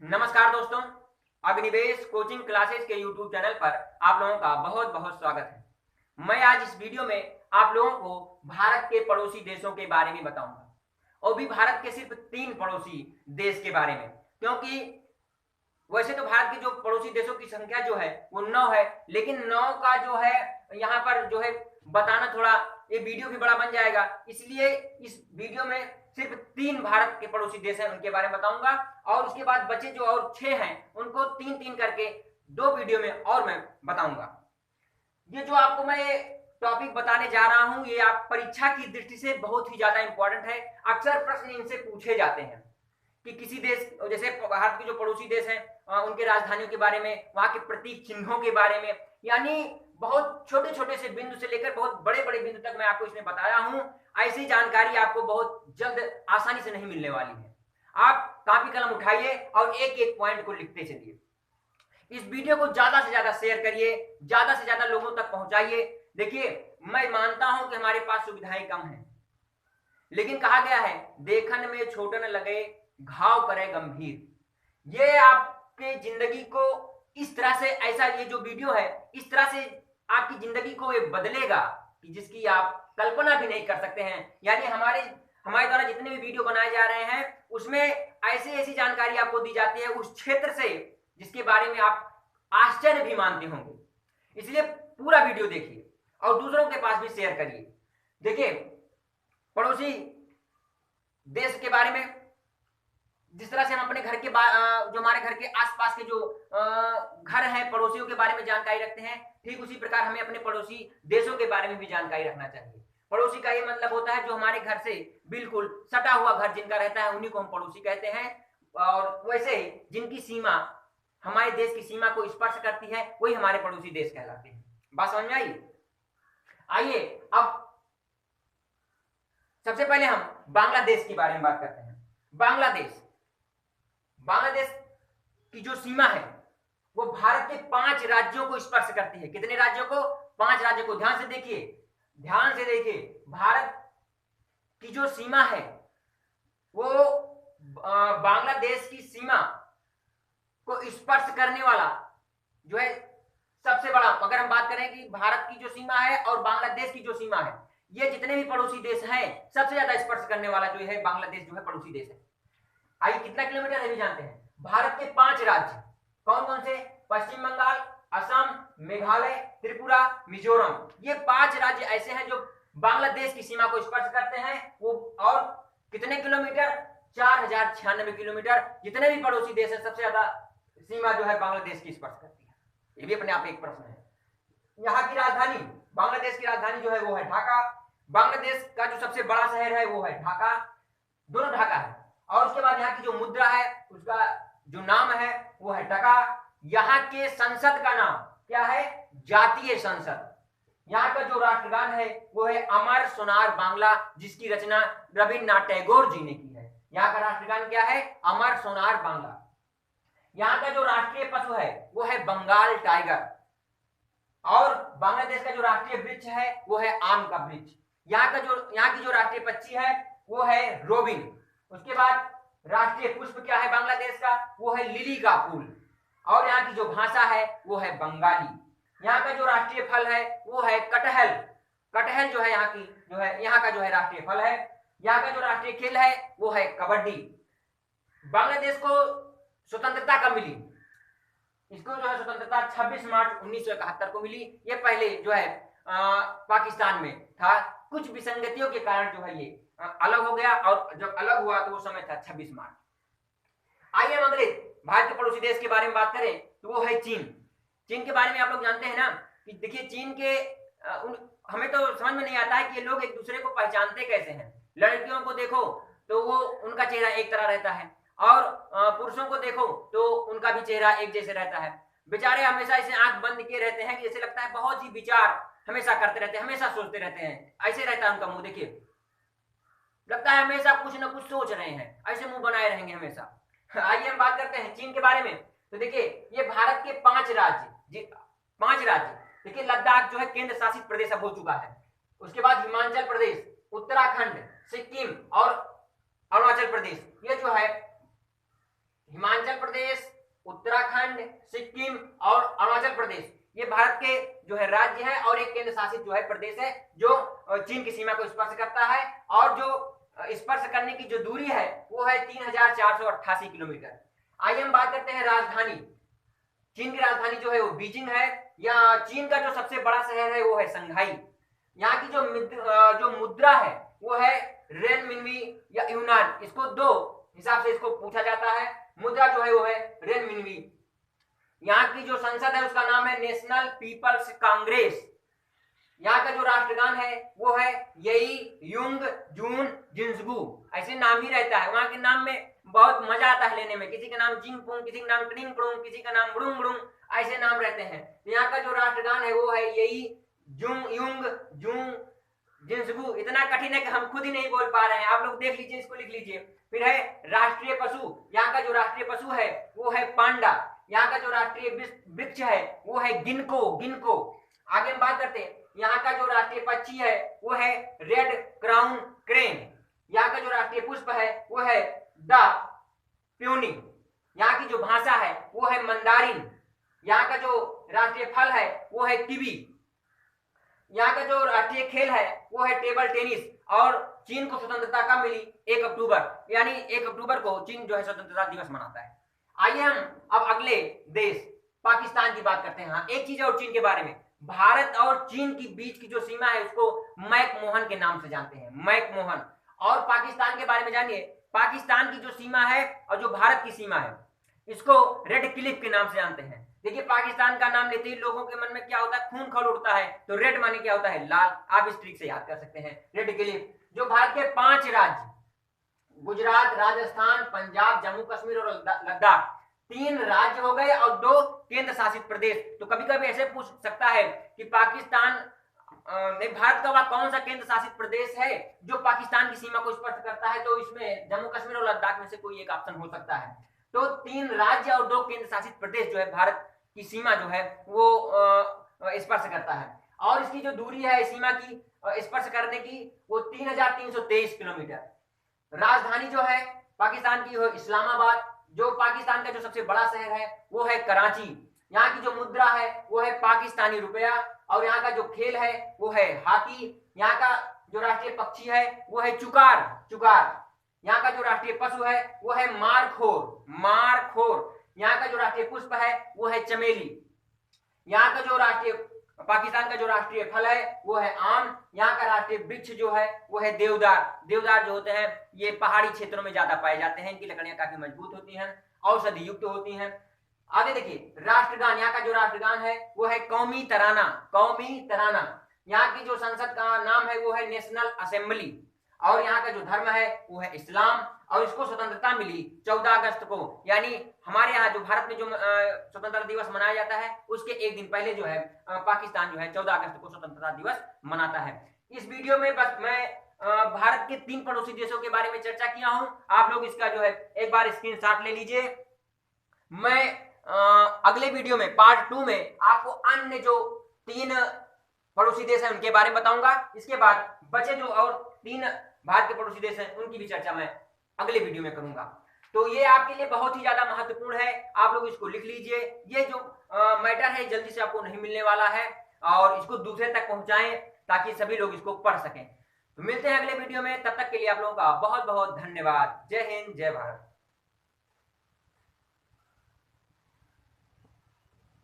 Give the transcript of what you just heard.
नमस्कार दोस्तों, Agnivesh coaching classes के यूट्यूब चैनल पर आप लोगों का बहुत बहुत स्वागत है। मैं आज इस वीडियो में आप लोगों को भारत के पड़ोसी देशों के बारे में बताऊंगा, और भी भारत के सिर्फ 3 पड़ोसी देश के बारे में। क्योंकि वैसे तो भारत के जो पड़ोसी देशों की संख्या जो है वो 9 है, लेकिन 9 का जो है यहाँ पर जो है बताना थोड़ा ये वीडियो भी बड़ा बन जाएगा, इसलिए इस वीडियो में सिर्फ 3 भारत के पड़ोसी देश हैं उनके बारे में बताऊंगा, और उसके बाद बचे जो और 6 हैं उनको 3-3 करके 2 वीडियो में और मैं बताऊंगा। ये जो आपको मैं टॉपिक बताने जा रहा हूं ये आप परीक्षा की दृष्टि से बहुत ही ज्यादा इंपॉर्टेंट है। अक्सर प्रश्न इनसे पूछे जाते हैं कि किसी देश जैसे भारत के जो पड़ोसी देश हैं उनके राजधानियों के बारे में, वहां के प्रतीक चिन्हों के बारे में, यानी बहुत छोटे छोटे से बिंदु से लेकर बहुत बड़े बड़े बिंदु तक मैं आपको इसमें बताया हूं। ऐसी जानकारी आपको बहुत जल्द आसानी से नहीं मिलने वाली है। आप कॉपी कलम उठाइए और एक एक पॉइंट को लिखते चलिए। इस वीडियो को ज्यादा से ज्यादा शेयर करिए, ज्यादा से ज्यादा लोगों तक पहुंचाइए। देखिए, मैं मानता हूं कि हमारे पास सुविधाएं कम हैं, लेकिन कहा गया है देखन में छोट न लगे घाव करे गंभीर। ये आपके जिंदगी को इस तरह से, ऐसा ये जो वीडियो है इस तरह से आपकी जिंदगी को ये बदलेगा कि जिसकी आप कल्पना भी नहीं कर सकते हैं। यानी हमारे हमारे द्वारा जितने भी वीडियो बनाए जा रहे हैं उसमें ऐसी ऐसी जानकारी आपको दी जाती है उस क्षेत्र से जिसके बारे में आप आश्चर्य भी मानते होंगे। इसलिए पूरा वीडियो देखिए और दूसरों के पास भी शेयर करिए। देखिए, पड़ोसी देश के बारे में जिस तरह से हम अपने घर के जो हमारे घर के आसपास के जो घर हैं पड़ोसियों के बारे में जानकारी रखते हैं, ठीक उसी प्रकार हमें अपने पड़ोसी देशों के बारे में भी जानकारी रखना चाहिए। पड़ोसी का ये मतलब होता है जो हमारे घर से बिल्कुल सटा हुआ घर जिनका रहता है उन्हीं को हम पड़ोसी कहते हैं। और वैसे ही जिनकी सीमा हमारे देश की सीमा को स्पर्श करती है वही हमारे पड़ोसी देश कहलाते हैं। बात समझ में आई? आइए अब सबसे पहले हम बांग्लादेश के बारे में बात करते हैं। बांग्लादेश की जो सीमा है वो भारत के 5 राज्यों को स्पर्श करती है। कितने राज्यों को? 5 राज्यों को। ध्यान से देखिए, ध्यान से देखिए, भारत की जो सीमा है वो बांग्लादेश की सीमा को स्पर्श करने वाला जो है सबसे बड़ा, अगर हम बात करें कि भारत की जो सीमा है और बांग्लादेश की जो सीमा है, ये जितने भी पड़ोसी देश हैं सबसे ज्यादा स्पर्श करने वाला जो है बांग्लादेश जो है पड़ोसी देश है। आइए कितना किलोमीटर है भी जानते हैं। भारत के 5 राज्य कौन कौन से? पश्चिम बंगाल, असम, मेघालय, त्रिपुरा, मिजोरम। ये 5 राज्य ऐसे हैं जो बांग्लादेश की सीमा को स्पर्श करते हैं। वो और कितने किलोमीटर? 4096 किलोमीटर। जितने भी पड़ोसी देश है सबसे ज्यादा सीमा जो है बांग्लादेश की स्पर्श करती है। ये भी अपने आप में एक प्रश्न है। यहाँ की राजधानी, बांग्लादेश की राजधानी जो है वो है ढाका। बांग्लादेश का जो सबसे बड़ा शहर है वो है ढाका, दोनों ढाका है। और उसके बाद यहाँ की जो मुद्रा है उसका जो नाम है वो है टका। यहाँ के संसद का नाम क्या है? जातीय संसद। यहाँ का जो राष्ट्रगान है वो है अमर सोनार बांग्ला, जिसकी रचना रविन्द्रनाथ टैगोर जी ने की है। यहाँ का राष्ट्रगान क्या है? अमर सोनार बांग्ला। यहाँ का जो राष्ट्रीय पशु है वो है बंगाल टाइगर, और बांग्लादेश का जो राष्ट्रीय वृक्ष है वो है आम का वृक्ष। यहाँ की जो राष्ट्रीय पक्षी है वो है रोबिन। उसके बाद राष्ट्रीय पुष्प क्या है बांग्लादेश का? वो है लिली का फूल। और यहाँ की जो भाषा है वो है बंगाली। यहाँ का जो राष्ट्रीय फल है वो है कटहल। कटहल जो है यहाँ का जो है राष्ट्रीय फल है। यहाँ का जो राष्ट्रीय खेल है वो है कबड्डी। बांग्लादेश को स्वतंत्रता कब मिली? इसको जो है स्वतंत्रता 26 मार्च 1971 को मिली। ये पहले जो है पाकिस्तान में था, कुछ विसंगतियों के कारण जो है ये अलग हो गया, और जब अलग हुआ तो वो समय था 26 मार्च। आइए हम अगले भारत के पड़ोसी देश के बारे में बात करें तो वो है चीन। चीन के बारे में आप लोग जानते हैं ना कि देखिए चीन के हमें तो समझ में नहीं आता है कि ये लोग एक दूसरे को पहचानते कैसे हैं। लड़कियों को देखो तो वो उनका चेहरा एक तरह रहता है, और पुरुषों को देखो तो उनका भी चेहरा एक जैसे रहता है। बेचारे हमेशा ऐसे आंख बंद किए रहते हैं कि जैसे लगता है बहुत ही विचार हमेशा करते रहते हैं, हमेशा सोचते रहते हैं। ऐसे रहता है उनका मुंह, देखिए लगता है हमेशा कुछ ना कुछ सोच रहे हैं, ऐसे मुंह बनाए रहेंगे हमेशा। आइए हम बात करते हैं चीन के बारे में। तो देखिए ये भारत के 5 राज्य, 5 राज्य। देखिए लद्दाख जो है केंद्र शासित प्रदेश अब हो चुका है। उसके बाद हिमाचल प्रदेश, उत्तराखंड, सिक्किम और अरुणाचल प्रदेश, ये जो है हिमाचल प्रदेश, उत्तराखंड, सिक्किम और अरुणाचल प्रदेश, ये भारत के जो है राज्य है और एक केंद्र शासित जो है प्रदेश है जो चीन की सीमा को स्पर्श करता है। और जो स्पर्श करने की जो दूरी है वो है 3488 किलोमीटर। आइए हम बात करते हैं राजधानी। चीन की राजधानी जो है वो बीजिंग है, या चीन का जो सबसे बड़ा शहर है वो है शंघाई। यहाँ की जो मुद्रा है वो है रेनमिनवी या यूनान, इसको दो हिसाब से इसको पूछा जाता है। मुद्रा जो है वो है रेनमिनवी। यहाँ की जो संसद है उसका नाम है नेशनल पीपल्स कांग्रेस। यहाँ का जो राष्ट्रगान है वो है यही युंग जून जिन्सगु, ऐसे नाम ही रहता है। वहां के नाम में बहुत मजा आता है लेने में, किसी का नाम जिंगपुंग, किसी का नाम ट्रिंग प्रुंग, किसी का नाम ब्रुंग ब्रुंग, ऐसे नाम रहते हैं। तो यहाँ का जो राष्ट्रगान है वो है यही युंग जून जिन्सगु। इतना कठिन है कि हम खुद ही नहीं बोल पा रहे हैं, आप लोग देख लीजिए, इसको लिख लीजिए। फिर है राष्ट्रीय पशु, यहाँ का जो राष्ट्रीय पशु है वो है पांडा। यहाँ का जो राष्ट्रीय वृक्ष है वो है गिनको गिनको। आगे हम बात करते हैं, यहाँ का जो राष्ट्रीय पक्षी है वो है रेड क्राउन क्रेन। यहाँ का जो राष्ट्रीय पुष्प है वो है द प्यूनी। यहाँ की जो भाषा है वो है मंदारिन। यहाँ का जो राष्ट्रीय फल है वो है कीवी। यहाँ का जो राष्ट्रीय खेल है वो है टेबल टेनिस। और चीन को स्वतंत्रता कब मिली? 1 अक्टूबर, यानी 1 अक्टूबर को चीन जो है स्वतंत्रता दिवस मनाता है। आइए हम अब अगले देश पाकिस्तान की बात करते हैं। हाँ, एक चीज और चीन के बारे में, भारत और चीन के बीच की जो सीमा है उसको मैकमोहन के नाम से जानते हैं, मैकमोहन। और पाकिस्तान के बारे में जानिए, पाकिस्तान की जो सीमा है और जो भारत की सीमा है इसको रेड क्लिफ के नाम से जानते हैं। देखिए, पाकिस्तान का नाम लेते ही लोगों के मन में क्या होता है? खून खौल उठता है। तो रेड माने क्या होता है? लाल। आप इस ट्रिक से याद कर सकते हैं, रेड क्लिफ। जो भारत के 5 राज्य गुजरात, राजस्थान, पंजाब, जम्मू कश्मीर और लद्दाख, 3 राज्य हो गए और 2 केंद्र शासित प्रदेश। तो कभी कभी ऐसे पूछ सकता है कि पाकिस्तान नहीं, भारत का वह कौन सा केंद्र शासित प्रदेश है जो पाकिस्तान की सीमा को स्पर्श करता है? तो इसमें जम्मू कश्मीर और लद्दाख में से कोई एक ऑप्शन हो सकता है। तो 3 राज्य और 2 केंद्र शासित प्रदेश जो है भारत की सीमा जो है वो स्पर्श करता है। और इसकी जो दूरी है सीमा की स्पर्श करने की वो 3323 किलोमीटर। राजधानी जो है पाकिस्तान की हो इस्लामाबाद। जो पाकिस्तान का जो सबसे बड़ा शहर है वो है कराची। यहाँ की जो मुद्रा है वो है पाकिस्तानी रुपया। और यहाँ का जो खेल है वो है हॉकी। यहाँ का जो राष्ट्रीय पक्षी है वो है चुकार चुकार। यहाँ का जो राष्ट्रीय पशु है वो है मारखोर मारखोर। यहाँ का जो राष्ट्रीय पुष्प है वो है चमेली। यहाँ का जो राष्ट्रीय पाकिस्तान का जो राष्ट्रीय फल है वो है आम। यहाँ का राष्ट्रीय वृक्ष जो है वो है देवदार। देवदार जो होते हैं ये पहाड़ी क्षेत्रों में ज्यादा पाए जाते हैं, इनकी लकड़ियां काफी मजबूत होती हैं, औषधि युक्त होती हैं। आगे देखिए, राष्ट्रगान, यहाँ का जो राष्ट्रगान है वो है कौमी तराना कौमी तराना। यहाँ की जो संसद का नाम है वो है नेशनल असेंबली। और यहाँ का जो धर्म है वो है इस्लाम। और इसको स्वतंत्रता मिली 14 अगस्त को, यानी हमारे यहाँ जो भारत में जो स्वतंत्रता दिवस मनाया जाता है उसके एक दिन पहले जो है पाकिस्तान जो है 14 अगस्त को स्वतंत्रता दिवस मनाता है। इस वीडियो में बस मैं भारत के 3 पड़ोसी देशों के बारे में चर्चा किया हूं। आप लोग इसका जो है एक बार स्क्रीनशॉट ले लीजिए। मैं अगले वीडियो में पार्ट 2 में आपको अन्य जो 3 पड़ोसी देश हैं उनके बारे में बताऊंगा। इसके बाद बचे जो और 3 भारत के पड़ोसी देश हैं उनकी भी चर्चा मैं अगले वीडियो में करूंगा। तो ये आपके लिए बहुत ही ज्यादा महत्वपूर्ण है, आप लोग इसको लिख लीजिए। ये जो मैटर है जल्दी से आपको नहीं मिलने वाला है और इसको दूसरे तक पहुंचाएं ताकि सभी लोग इसको पढ़ सकें। तो मिलते हैं अगले वीडियो में, तब तक के लिए आप लोगों का बहुत बहुत धन्यवाद। जय हिंद, जय भारत।